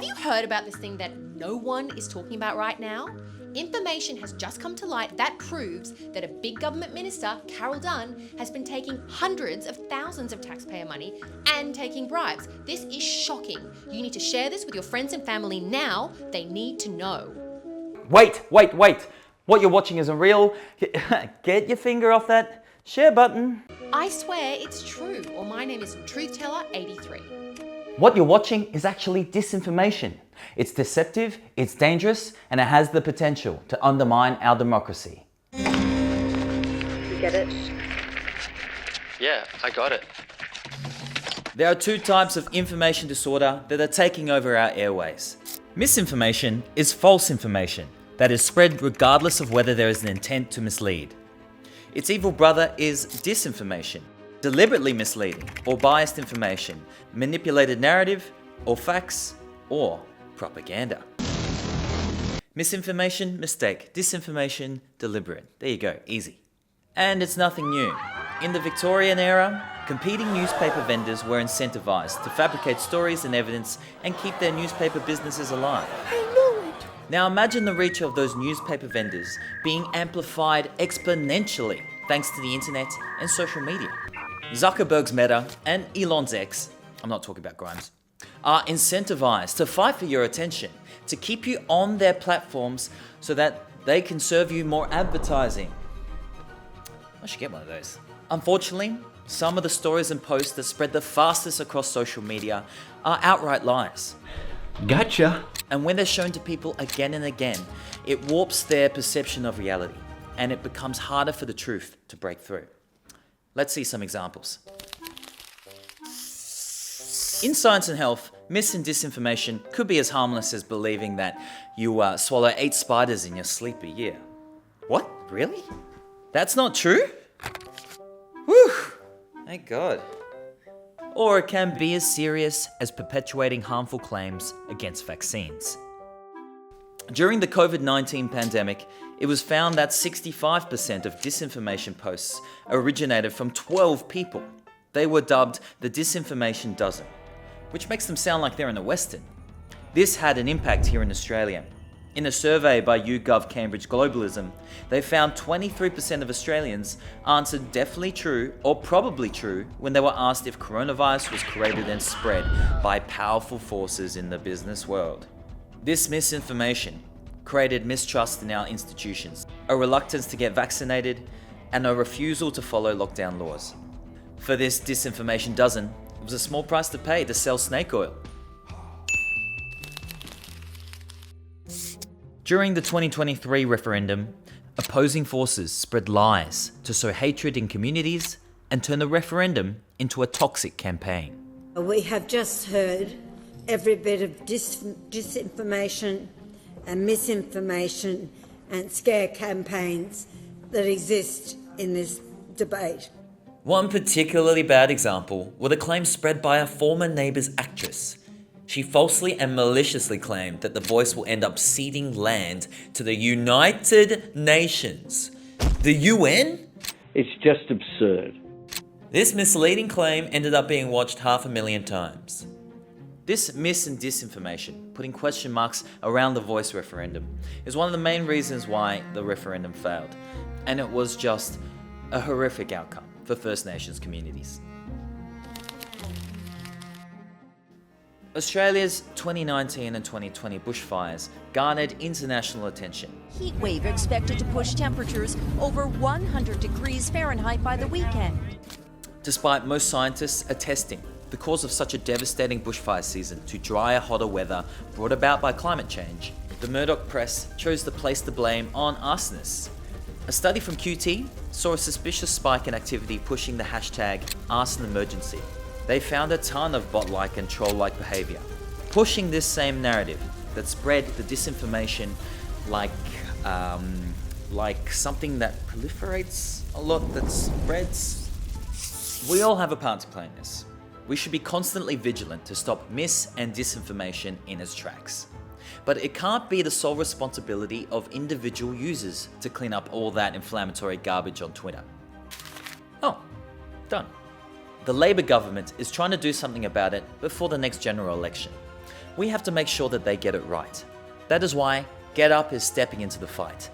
you heard about this thing that no one is talking about right now? Information has just come to light that proves that a big government minister, Carol Dunn, has been taking hundreds of thousands of taxpayer money and taking bribes. This is shocking. You need to share this with your friends and family now. They need to know. Wait. What you're watching isn't real. Get your finger off that share button. I swear it's true, or my name is TruthTeller83. What you're watching is actually disinformation. It's deceptive, it's dangerous, and it has the potential to undermine our democracy. You get it? Yeah, I got it. There are two types of information disorder that are taking over our airways. Misinformation is false information that is spread regardless of whether there is an intent to mislead. Its evil brother is disinformation, deliberately misleading or biased information, manipulated narrative or facts or propaganda. Misinformation, mistake. Disinformation, deliberate. There you go, easy. And it's nothing new. In the Victorian era, competing newspaper vendors were incentivized to fabricate stories and evidence and keep their newspaper businesses alive. Now imagine the reach of those newspaper vendors being amplified exponentially thanks to the internet and social media. Zuckerberg's Meta and Elon's X, I'm not talking about Grimes, are incentivized to fight for your attention, to keep you on their platforms so that they can serve you more advertising. I should get one of those. Unfortunately, some of the stories and posts that spread the fastest across social media are outright lies. Gotcha. And when they're shown to people again and again, it warps their perception of reality, and it becomes harder for the truth to break through. Let's see some examples. In science and health, mis and disinformation could be as harmless as believing that you swallow 8 spiders in your sleep a year. What? Really? That's not true? Whew! Thank God. Or it can be as serious as perpetuating harmful claims against vaccines. During the COVID-19 pandemic, it was found that 65% of disinformation posts originated from 12 people. They were dubbed the Disinformation Dozen, which makes them sound like they're in the Western. This had an impact here in Australia. In a survey by YouGov Cambridge Globalism, they found 23% of Australians answered definitely true or probably true when they were asked if coronavirus was created and spread by powerful forces in the business world. This misinformation created mistrust in our institutions, a reluctance to get vaccinated, and a refusal to follow lockdown laws. For this disinformation dozen, it was a small price to pay to sell snake oil. During the 2023 referendum, opposing forces spread lies to sow hatred in communities and turn the referendum into a toxic campaign. We have just heard every bit of disinformation and misinformation and scare campaigns that exist in this debate. One particularly bad example were the claims spread by a former Neighbours actress. She falsely and maliciously claimed that The Voice will end up ceding land to the United Nations. The UN? It's just absurd. This misleading claim ended up being watched 500,000 times. This mis and disinformation, putting question marks around the Voice referendum, is one of the main reasons why the referendum failed. And it was just a horrific outcome for First Nations communities. Australia's 2019 and 2020 bushfires garnered international attention. Heat wave expected to push temperatures over 100 degrees Fahrenheit by the weekend. Despite most scientists attesting the cause of such a devastating bushfire season to drier, hotter weather brought about by climate change, the Murdoch press chose to place the blame on arsonists. A study from QT saw a suspicious spike in activity pushing the hashtag #ArsonEmergency. They found a ton of bot-like and troll-like behaviour, pushing this same narrative that spread the disinformation like something that proliferates a lot, that spreads. We all have a part to play in this. We should be constantly vigilant to stop mis and disinformation in its tracks. But it can't be the sole responsibility of individual users to clean up all that inflammatory garbage on Twitter. Oh, done. The Labor government is trying to do something about it before the next general election. we have to make sure that they get it right. That is why Get Up is stepping into the fight.